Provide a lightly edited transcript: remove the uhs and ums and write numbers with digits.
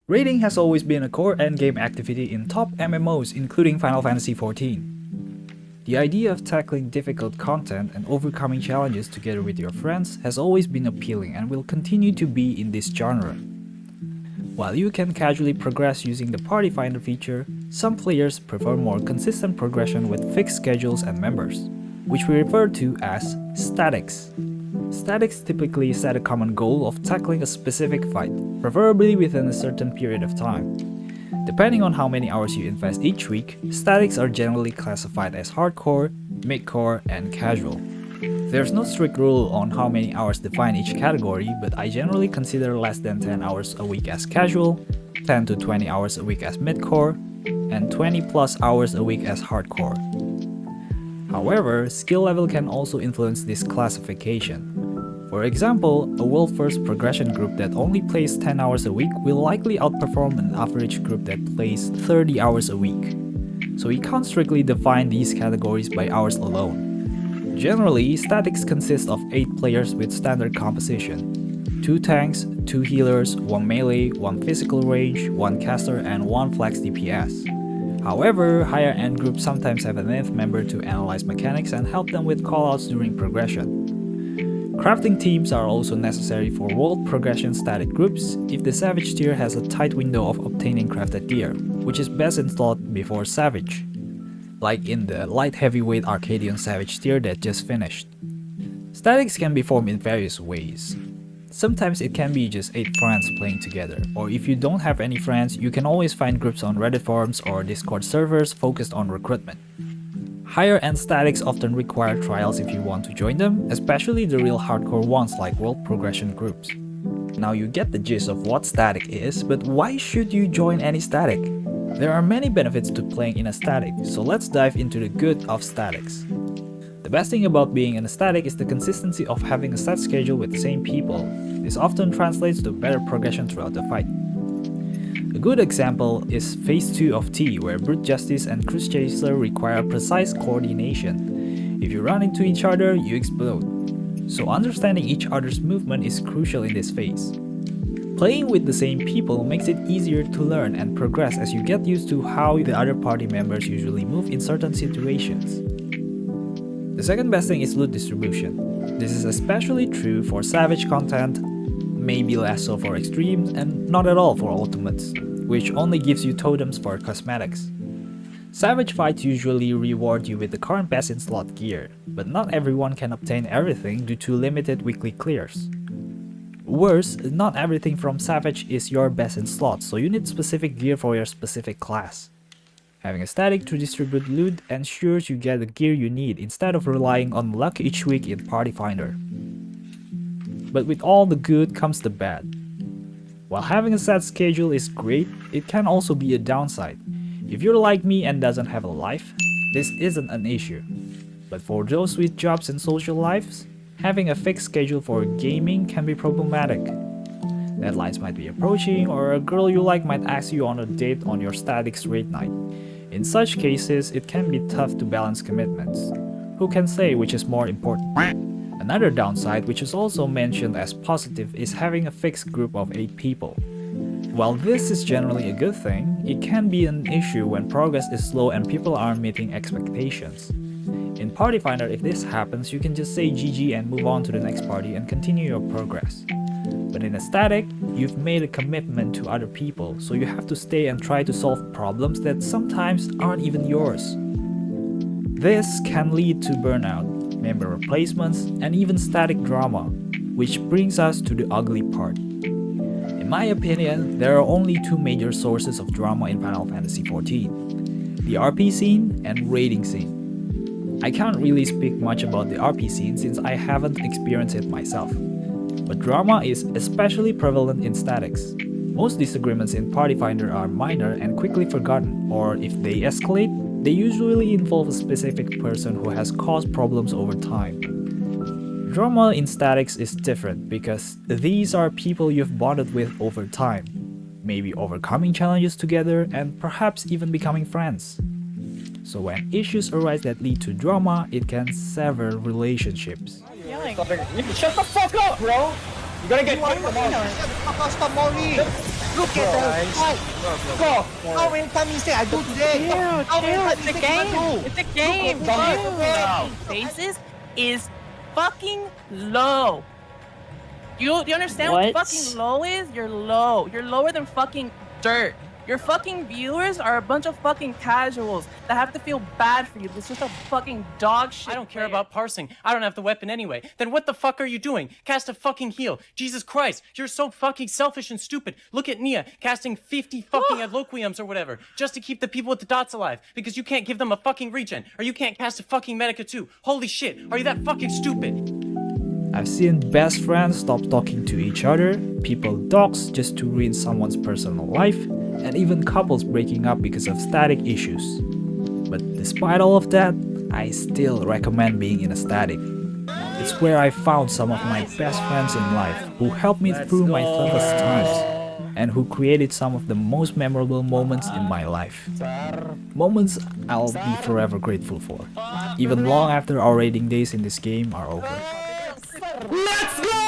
Raiding has always been a core endgame activity in top MMOs, including Final Fantasy XIV. The idea of tackling difficult content and overcoming challenges together with your friends has always been appealing and will continue to be in this genre. While you can casually progress using the Party Finder feature, some players prefer more consistent progression with fixed schedules and members, which we refer to as statics. Statics typically set a common goal of tackling a specific fight, preferably within a certain period of time. Depending on how many hours you invest each week, statics are generally classified as hardcore, midcore, and casual. There's no strict rule on how many hours define each category, but I generally consider less than 10 hours a week as casual, 10 to 20 hours a week as midcore, and 20 plus hours a week as hardcore. However, skill level can also influence this classification. For example, a world-first progression group that only plays 10 hours a week will likely outperform an average group that plays 30 hours a week. So we can't strictly define these categories by hours alone. Generally, statics consist of 8 players with standard composition: 2 tanks, 2 healers, 1 melee, 1 physical range, 1 caster, and 1 flex DPS. However, higher end groups sometimes have a 9th member to analyze mechanics and help them with callouts during progression. Crafting teams are also necessary for world progression static groups if the Savage tier has a tight window of obtaining crafted gear, which is best installed before Savage, like in the light heavyweight Arcadian Savage tier that just finished. Statics can be formed in various ways. Sometimes it can be just 8 friends playing together, or if you don't have any friends, you can always find groups on Reddit forums or Discord servers focused on recruitment. Higher end statics often require trials if you want to join them, especially the real hardcore ones like world progression groups. Now you get the gist of what static is, but why should you join any static? There are many benefits to playing in a static, so let's dive into the good of statics. The best thing about being in a static is the consistency of having a set schedule with the same people. This often translates to better progression throughout the fight. A good example is Phase 2 of T, where Brute Justice and Cruise Chaser require precise coordination. If you run into each other, you explode. So understanding each other's movement is crucial in this phase. Playing with the same people makes it easier to learn and progress as you get used to how the other party members usually move in certain situations. The second best thing is loot distribution. This is especially true for Savage content, maybe less so for extremes, and not at all for ultimates, which only gives you totems for cosmetics. Savage fights usually reward you with the current best in slot gear, but not everyone can obtain everything due to limited weekly clears. Worse, not everything from Savage is your best in slot, so you need specific gear for your specific class. Having a static to distribute loot ensures you get the gear you need instead of relying on luck each week in Party Finder. But with all the good comes the bad. While having a set schedule is great, it can also be a downside. If you're like me and doesn't have a life, this isn't an issue. But for those with jobs and social lives, having a fixed schedule for gaming can be problematic. Deadlines might be approaching, or a girl you like might ask you on a date on your statics raid night. In such cases, it can be tough to balance commitments. Who can say which is more important? Another downside, which is also mentioned as positive, is having a fixed group of 8 people. While this is generally a good thing, it can be an issue when progress is slow and people aren't meeting expectations. In Party Finder, if this happens, you can just say GG and move on to the next party and continue your progress. But in a static, you've made a commitment to other people, so you have to stay and try to solve problems that sometimes aren't even yours. This can lead to burnout, member replacements, and even static drama, which brings us to the ugly part. In my opinion, there are only 2 major sources of drama in Final Fantasy XIV: the RP scene and raiding scene. I can't really speak much about the RP scene since I haven't experienced it myself. But drama is especially prevalent in statics. Most disagreements in Party Finder are minor and quickly forgotten, or if they escalate, they usually involve a specific person who has caused problems over time. Drama in statics is different because these are people you've bonded with over time, maybe overcoming challenges together and perhaps even becoming friends. So when issues arise that lead to drama, it can sever relationships. Shut the fuck up, bro! You gotta get Stop moaning! Look at the fight. Go. How many times you say I do today? How many times you say I do? It's a game. Basis is fucking low. Do you understand what fucking low is? You're low. You're lower than fucking dirt. Your fucking viewers are a bunch of fucking casuals that have to feel bad for you. It's just a fucking dog shit. I don't care about parsing. I don't have the weapon anyway. Then what the fuck are you doing? Cast a fucking heal. Jesus Christ, you're so fucking selfish and stupid. Look at Nia casting 50 fucking adloquiums or whatever just to keep the people with the dots alive because you can't give them a fucking regen or you can't cast a fucking Medica too. Holy shit, are you that fucking stupid? I've seen best friends stop talking to each other, people dox just to ruin someone's personal life, and even couples breaking up because of static issues. But despite all of that, I still recommend being in a static. It's where I found some of my best friends in life who helped me through my toughest times and who created some of the most memorable moments in my life. Moments I'll be forever grateful for, even long after our raiding days in this game are over. Let's go!